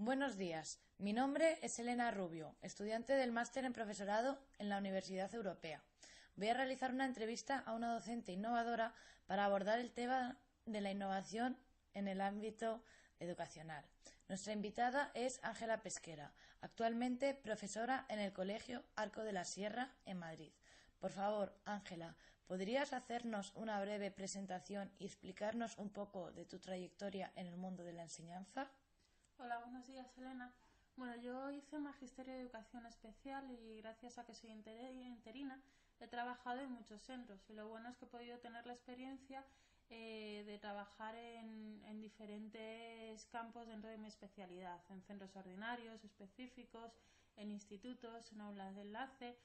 Buenos días, mi nombre es Elena Rubio, estudiante del máster en profesorado en la Universidad Europea. Voy a realizar una entrevista a una docente innovadora para abordar el tema de la innovación en el ámbito educacional. Nuestra invitada es Ángela Pesquera, actualmente profesora en el Colegio Arco de la Sierra en Madrid. Por favor, Ángela, ¿podrías hacernos una breve presentación y explicarnos un poco de tu trayectoria en el mundo de la enseñanza? Hola, buenos días, Elena. Bueno, yo hice Magisterio de Educación Especial y gracias a que soy interina he trabajado en muchos centros y lo bueno es que he podido tener la experiencia de trabajar en diferentes campos dentro de mi especialidad, en centros ordinarios, específicos, en institutos, en aulas de enlace.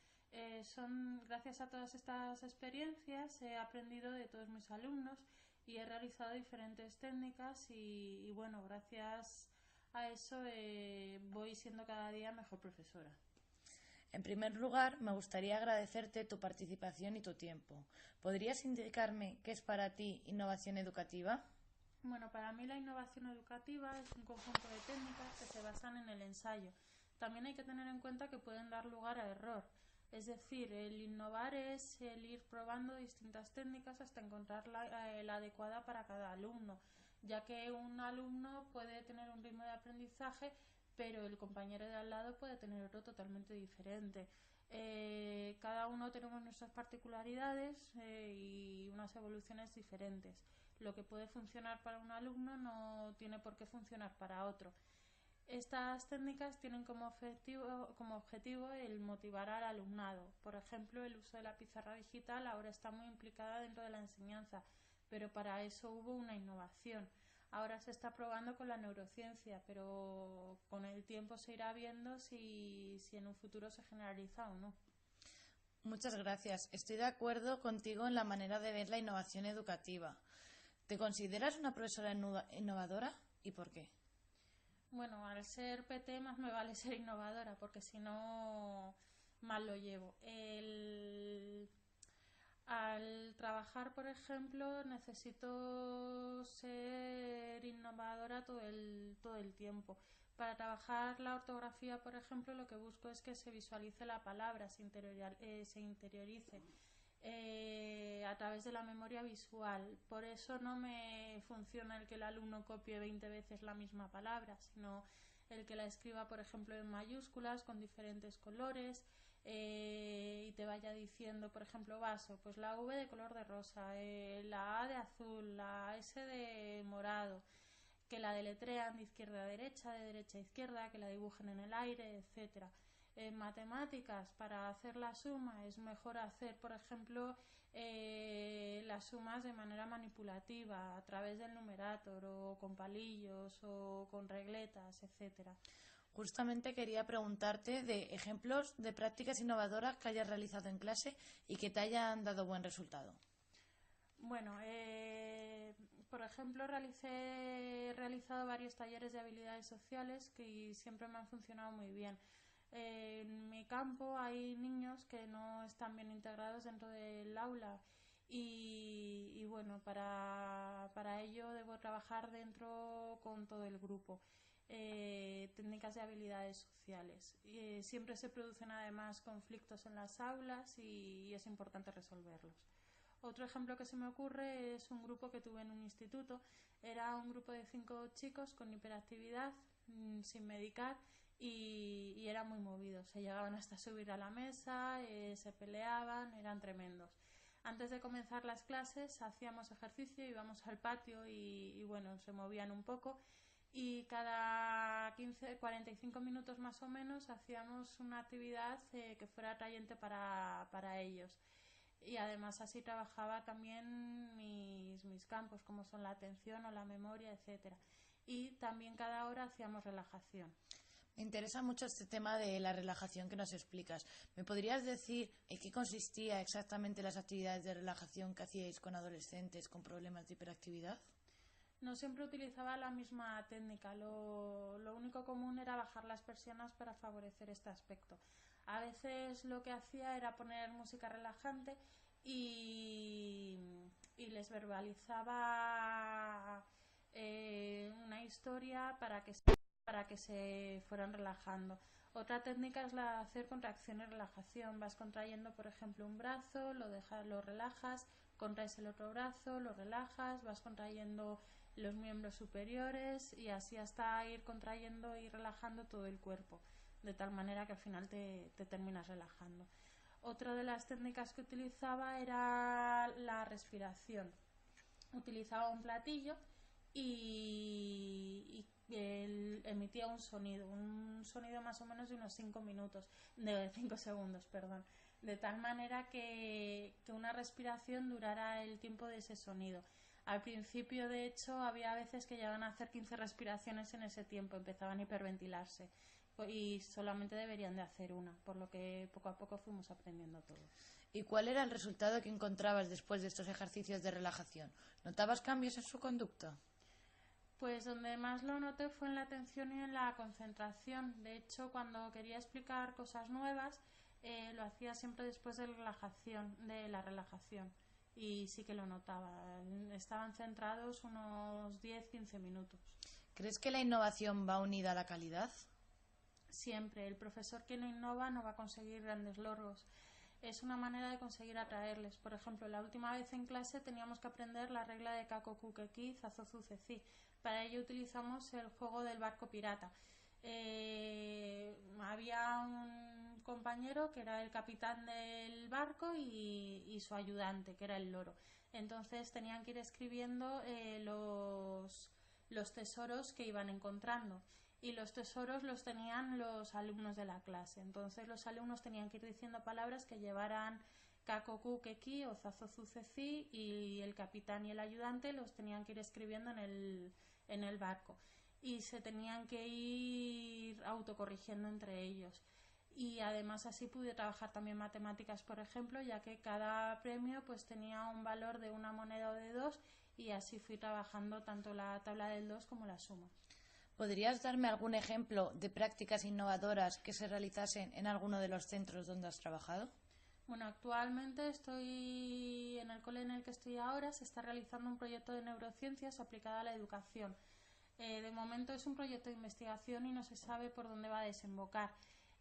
Gracias a todas estas experiencias he aprendido de todos mis alumnos y he realizado diferentes técnicas y bueno, gracias a eso voy siendo cada día mejor profesora. En primer lugar, me gustaría agradecerte tu participación y tu tiempo. ¿Podrías indicarme qué es para ti innovación educativa? Bueno, para mí la innovación educativa es un conjunto de técnicas que se basan en el ensayo. También hay que tener en cuenta que pueden dar lugar a error. Es decir, el innovar es el ir probando distintas técnicas hasta encontrar la adecuada para cada alumno, ya que un alumno puede tener un ritmo de aprendizaje, pero el compañero de al lado puede tener otro totalmente diferente. Cada uno tenemos nuestras particularidades y unas evoluciones diferentes. Lo que puede funcionar para un alumno no tiene por qué funcionar para otro. Estas técnicas tienen como objetivo el motivar al alumnado. Por ejemplo, el uso de la pizarra digital ahora está muy implicada dentro de la enseñanza, pero para eso hubo una innovación. Ahora se está probando con la neurociencia, pero con el tiempo se irá viendo si en un futuro se generaliza o no. Muchas gracias. Estoy de acuerdo contigo en la manera de ver la innovación educativa. ¿Te consideras una profesora innovadora y por qué? Bueno, al ser PT más me vale ser innovadora, porque si no, mal lo llevo. Al trabajar, por ejemplo, necesito ser innovadora todo el tiempo. Para trabajar la ortografía, por ejemplo, lo que busco es que se visualice la palabra, se interiorice a través de la memoria visual. Por eso no me funciona el que el alumno copie 20 veces la misma palabra, sino el que la escriba, por ejemplo, en mayúsculas con diferentes colores y te vaya diciendo, por ejemplo, vaso, pues la V de color de rosa, la A de azul, la S de morado, que la deletrean de izquierda a derecha, de derecha a izquierda, que la dibujen en el aire, etcétera. En matemáticas, para hacer la suma, es mejor hacer, por ejemplo, las sumas de manera manipulativa, a través del numerator, o con palillos, o con regletas, etcétera. Justamente quería preguntarte de ejemplos de prácticas innovadoras que hayas realizado en clase y que te hayan dado buen resultado. Bueno, por ejemplo, he realizado varios talleres de habilidades sociales que siempre me han funcionado muy bien. En mi campo hay niños que no están bien integrados dentro del aula y bueno, para ello debo trabajar dentro con todo el grupo. Técnicas de habilidades sociales. Siempre se producen además conflictos en las aulas y es importante resolverlos. Otro ejemplo que se me ocurre es un grupo que tuve en un instituto. Era un grupo de 5 chicos con hiperactividad, sin medicar, y eran muy movidos. Se llegaban hasta subir a la mesa, se peleaban, eran tremendos. Antes de comenzar las clases hacíamos ejercicio, íbamos al patio y bueno, se movían un poco y cada 45 minutos más o menos hacíamos una actividad que fuera atrayente para ellos. Y además así trabajaba también mis campos, como son la atención o la memoria, etcétera. Y también cada hora hacíamos relajación. Me interesa mucho este tema de la relajación que nos explicas. ¿Me podrías decir en qué consistía exactamente las actividades de relajación que hacíais con adolescentes con problemas de hiperactividad? No siempre utilizaba la misma técnica, lo único común era bajar las persianas para favorecer este aspecto. A veces lo que hacía era poner música relajante y, y les verbalizaba una historia para que para que se fueran relajando. Otra técnica es la de hacer contracción y relajación. Vas contrayendo, por ejemplo, un brazo, lo relajas, contraes el otro brazo, lo relajas, vas contrayendo los miembros superiores y así hasta ir contrayendo y relajando todo el cuerpo, de tal manera que al final te terminas relajando. Otra de las técnicas que utilizaba era la respiración. Utilizaba un platillo y él emitía un sonido más o menos de unos 5 segundos, perdón, de tal manera que una respiración durara el tiempo de ese sonido. Al principio, de hecho, había veces que llegaban a hacer 15 respiraciones en ese tiempo, empezaban a hiperventilarse y solamente deberían de hacer una, por lo que poco a poco fuimos aprendiendo todo. ¿Y cuál era el resultado que encontrabas después de estos ejercicios de relajación? ¿Notabas cambios en su conducta? Pues donde más lo noté fue en la atención y en la concentración. De hecho, cuando quería explicar cosas nuevas, lo hacía siempre después de la relajación. Y sí que lo notaba. Estaban centrados unos 10-15 minutos. ¿Crees que la innovación va unida a la calidad? Siempre. El profesor que no innova no va a conseguir grandes logros. Es una manera de conseguir atraerles. Por ejemplo, la última vez en clase teníamos que aprender la regla de Kakoku Keki, Zazozu Ceci. Para ello utilizamos el juego del barco pirata. Había un compañero que era el capitán del barco y su ayudante, que era el loro. Entonces tenían que ir escribiendo los tesoros que iban encontrando. Y los tesoros los tenían los alumnos de la clase. Entonces los alumnos tenían que ir diciendo palabras que llevaran Kakoku Keki o Zazozu Ceci y el capitán y el ayudante los tenían que ir escribiendo en el barco. Y se tenían que ir autocorrigiendo entre ellos. Y además así pude trabajar también matemáticas, por ejemplo, ya que cada premio pues tenía un valor de una moneda o de dos y así fui trabajando tanto la tabla del 2 como la suma. ¿Podrías darme algún ejemplo de prácticas innovadoras que se realizasen en alguno de los centros donde has trabajado? Bueno, actualmente estoy en el cole en el que estoy ahora, se está realizando un proyecto de neurociencias aplicada a la educación. De momento es un proyecto de investigación y no se sabe por dónde va a desembocar.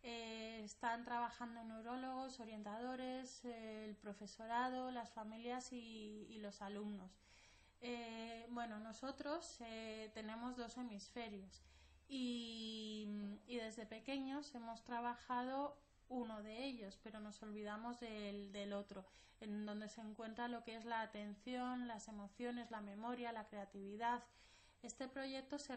Están trabajando neurólogos, orientadores, el profesorado, las familias y los alumnos. Bueno, nosotros tenemos 2 hemisferios y desde pequeños hemos trabajado uno de ellos, pero nos olvidamos del otro, en donde se encuentra lo que es la atención, las emociones, la memoria, la creatividad. Este proyecto se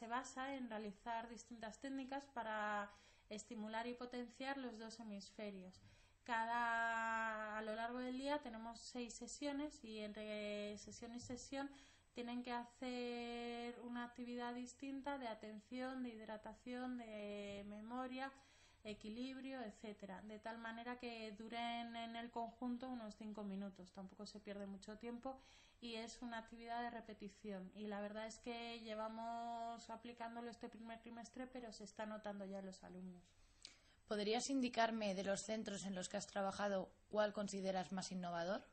basa en realizar distintas técnicas para estimular y potenciar los 2 hemisferios. A lo largo del día tenemos 6 sesiones y entre sesión y sesión tienen que hacer una actividad distinta de atención, de hidratación, de memoria, equilibrio, etcétera, de tal manera que duren en el conjunto unos 5 minutos, tampoco se pierde mucho tiempo y es una actividad de repetición y la verdad es que llevamos aplicándolo este primer trimestre, pero se está notando ya en los alumnos. ¿Podrías indicarme de los centros en los que has trabajado cuál consideras más innovador?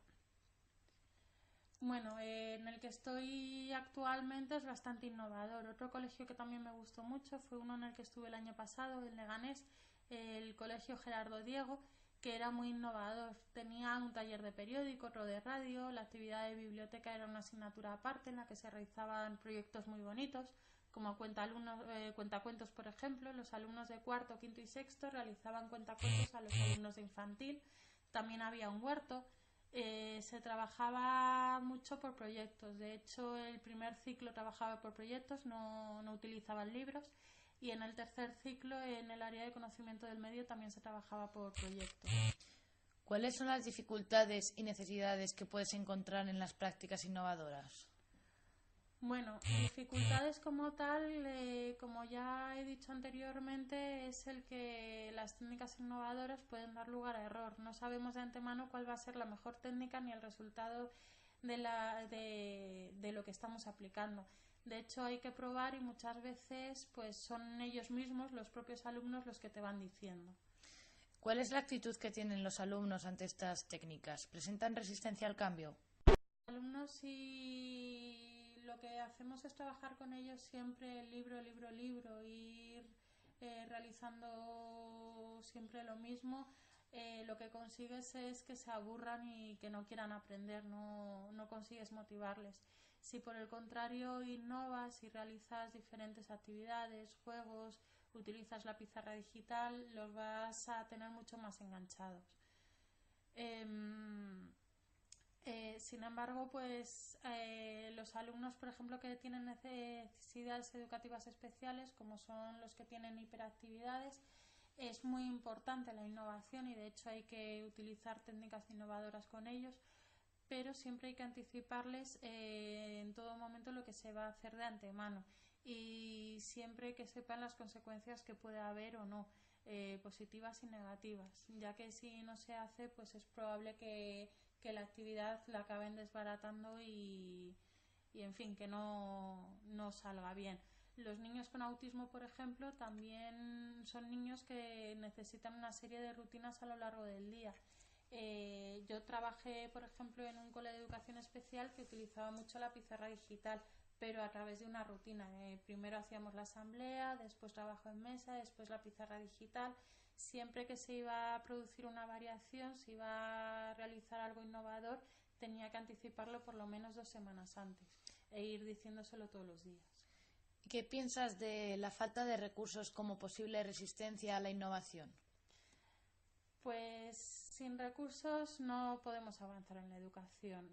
Bueno, en el que estoy actualmente es bastante innovador. Otro colegio que también me gustó mucho fue uno en el que estuve el año pasado, en Leganés, el colegio Gerardo Diego, que era muy innovador. Tenía un taller de periódico, otro de radio, la actividad de biblioteca era una asignatura aparte en la que se realizaban proyectos muy bonitos, como cuentacuentos, por ejemplo. Los alumnos de cuarto, quinto y sexto realizaban cuentacuentos a los alumnos de infantil. También había un huerto. Se trabajaba mucho por proyectos. De hecho, el primer ciclo trabajaba por proyectos, no utilizaban libros. Y en el tercer ciclo, en el área de conocimiento del medio, también se trabajaba por proyectos. ¿Cuáles son las dificultades y necesidades que puedes encontrar en las prácticas innovadoras? Bueno, dificultades como tal, como ya he dicho anteriormente, es el que las técnicas innovadoras pueden dar lugar a error. No sabemos de antemano cuál va a ser la mejor técnica ni el resultado de lo que estamos aplicando. De hecho, hay que probar y muchas veces pues son ellos mismos, los propios alumnos, los que te van diciendo. ¿Cuál es la actitud que tienen los alumnos ante estas técnicas? ¿Presentan resistencia al cambio? Los alumnos sí lo lo que hacemos es trabajar con ellos siempre libro, ir realizando siempre lo mismo. Lo que consigues es que se aburran y que no quieran aprender, no consigues motivarles. Si por el contrario innovas y realizas diferentes actividades, juegos, utilizas la pizarra digital, los vas a tener mucho más enganchados. Sin embargo, pues los alumnos, por ejemplo, que tienen necesidades educativas especiales, como son los que tienen hiperactividades, es muy importante la innovación y de hecho hay que utilizar técnicas innovadoras con ellos, pero siempre hay que anticiparles en todo momento lo que se va a hacer de antemano y siempre que sepan las consecuencias que puede haber o no, positivas y negativas, ya que si no se hace, pues es probable que la actividad la acaben desbaratando y en fin, que no salga bien. Los niños con autismo, por ejemplo, también son niños que necesitan una serie de rutinas a lo largo del día. Yo trabajé, por ejemplo, en un cole de educación especial que utilizaba mucho la pizarra digital, pero a través de una rutina. Primero hacíamos la asamblea, después trabajo en mesa, después la pizarra digital. Siempre que se iba a producir una variación, se iba a realizar algo innovador, tenía que anticiparlo por lo menos 2 semanas antes e ir diciéndoselo todos los días. ¿Qué piensas de la falta de recursos como posible resistencia a la innovación? Pues sin recursos no podemos avanzar en la educación.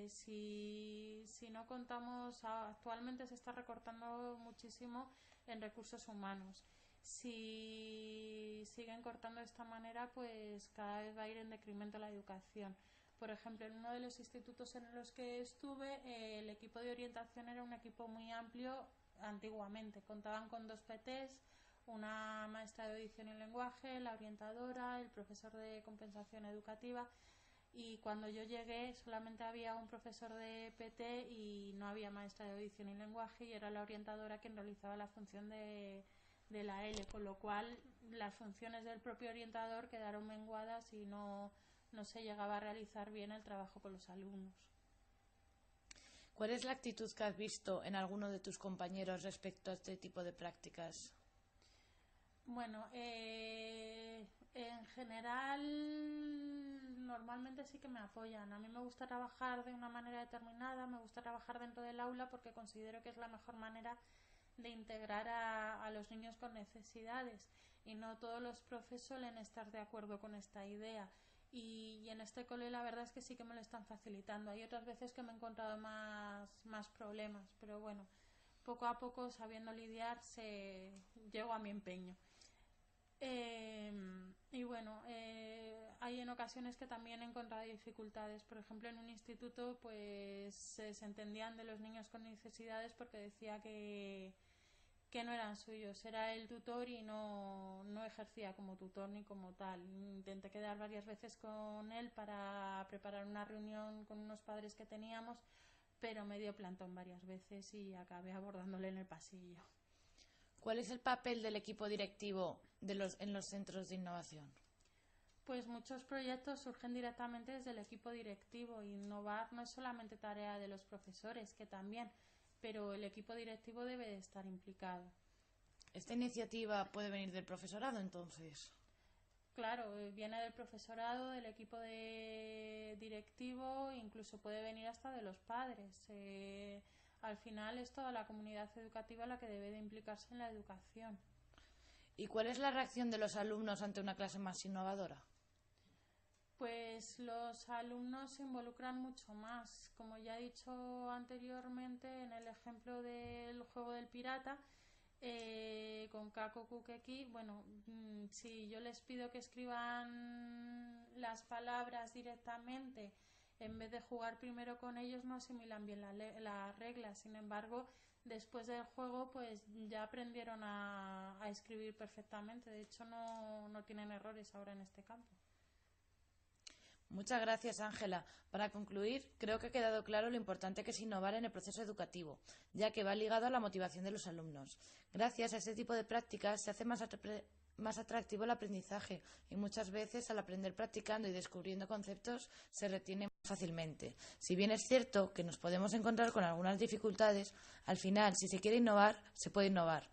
Si no contamos, actualmente se está recortando muchísimo en recursos humanos. Si siguen cortando de esta manera, pues cada vez va a ir en decremento la educación. Por ejemplo, en uno de los institutos en los que estuve, el equipo de orientación era un equipo muy amplio antiguamente. Contaban con 2 PTs, una maestra de audición y lenguaje, la orientadora, el profesor de compensación educativa, y cuando yo llegué solamente había un profesor de PT y no había maestra de audición y lenguaje y era la orientadora quien realizaba la función de la L, con lo cual las funciones del propio orientador quedaron menguadas y no se llegaba a realizar bien el trabajo con los alumnos. ¿Cuál es la actitud que has visto en alguno de tus compañeros respecto a este tipo de prácticas? Bueno, en general normalmente sí que me apoyan. A mí me gusta trabajar de una manera determinada, me gusta trabajar dentro del aula porque considero que es la mejor manera de integrar a los niños con necesidades y no todos los profes suelen estar de acuerdo con esta idea. Y en este cole la verdad es que sí que me lo están facilitando. Hay otras veces que me he encontrado más problemas, pero bueno, poco a poco, sabiendo lidiar, llego a mi empeño. Y bueno, hay en ocasiones que también he encontrado dificultades. Por ejemplo, en un instituto pues se desentendían de los niños con necesidades porque decía que no eran suyos, era el tutor y no ejercía como tutor ni como tal. Intenté quedar varias veces con él para preparar una reunión con unos padres que teníamos, pero me dio plantón varias veces y acabé abordándole en el pasillo. ¿Cuál es el papel del equipo directivo en los centros de innovación? Pues muchos proyectos surgen directamente desde el equipo directivo. Innovar no es solamente tarea de los profesores, que también, pero el equipo directivo debe de estar implicado. ¿Esta iniciativa puede venir del profesorado entonces? Claro, viene del profesorado, del equipo directivo, incluso puede venir hasta de los padres. Al final es toda la comunidad educativa la que debe de implicarse en la educación. ¿Y cuál es la reacción de los alumnos ante una clase más innovadora? Pues los alumnos se involucran mucho más. Como ya he dicho anteriormente, en el ejemplo del juego del pirata, con Kako Kukeki, bueno, si yo les pido que escriban las palabras directamente, en vez de jugar primero con ellos, no asimilan bien las reglas. Sin embargo, después del juego, pues ya aprendieron a escribir perfectamente. De hecho, no tienen errores ahora en este campo. Muchas gracias, Ángela. Para concluir, creo que ha quedado claro lo importante que es innovar en el proceso educativo, ya que va ligado a la motivación de los alumnos. Gracias a este tipo de prácticas se hace más atractivo el aprendizaje y muchas veces al aprender practicando y descubriendo conceptos se retiene más fácilmente. Si bien es cierto que nos podemos encontrar con algunas dificultades, al final, si se quiere innovar, se puede innovar.